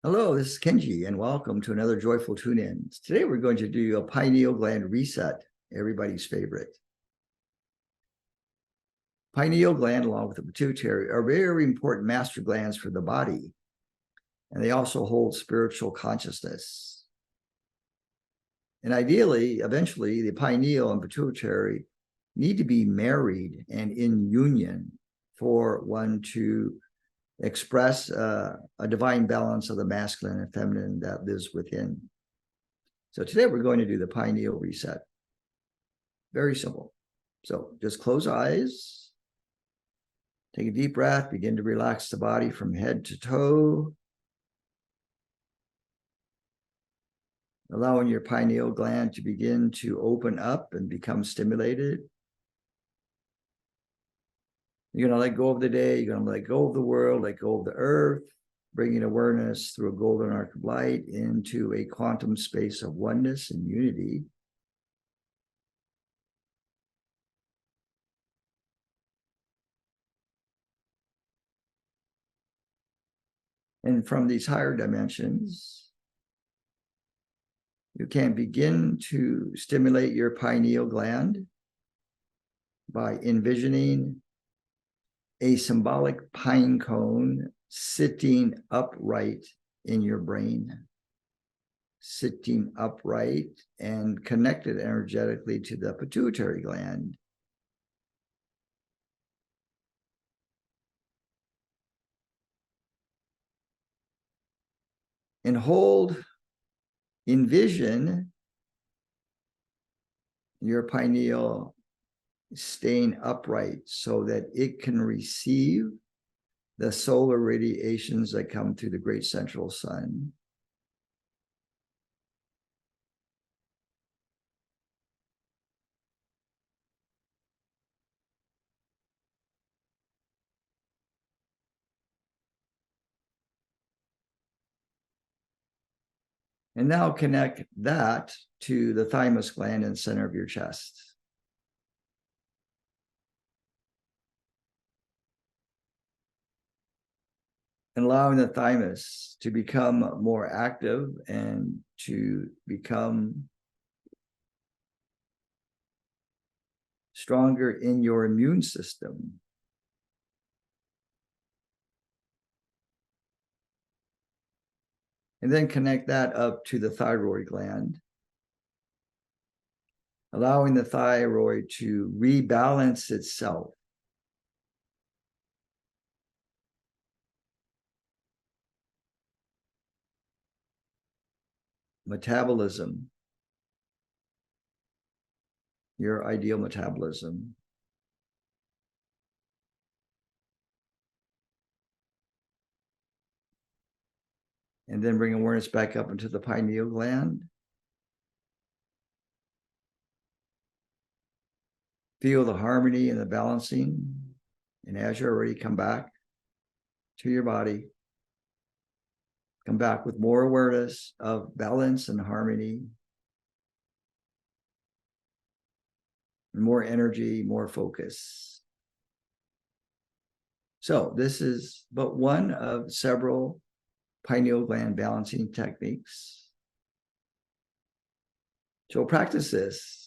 Hello, this is Kenji, and welcome to another joyful tune-in. Today we're going to do a pineal gland reset, everybody's favorite. Pineal gland, along with the pituitary, are very important master glands for the body, and they also hold spiritual consciousness. And ideally, eventually, the pineal and pituitary need to be married and in union for one to express a divine balance of the masculine and feminine that lives within. So today we're going to do the pineal reset. Very simple. So just close eyes, take a deep breath, begin to relax the body from head to toe, allowing your pineal gland to begin to open up and become stimulated. You're going to let go of the day. You're going to let go of the world, let go of the earth, bringing awareness through a golden arc of light into a quantum space of oneness and unity. And from these higher dimensions, you can begin to stimulate your pineal gland by envisioning a symbolic pine cone sitting upright in your brain, sitting upright and connected energetically to the pituitary gland. And envision your pineal staying upright so that it can receive the solar radiations that come through the great central sun. And now connect that to the thymus gland in the center of your chest. And allowing the thymus to become more active and to become stronger in your immune system. And then connect that up to the thyroid gland, allowing the thyroid to rebalance itself. Metabolism, your ideal metabolism. And then bring awareness back up into the pineal gland. Feel the harmony and the balancing. And as you're ready, come back to your body. Come back with more awareness of balance and harmony. More energy, more focus. So this is but one of several pineal gland balancing techniques. So practice this.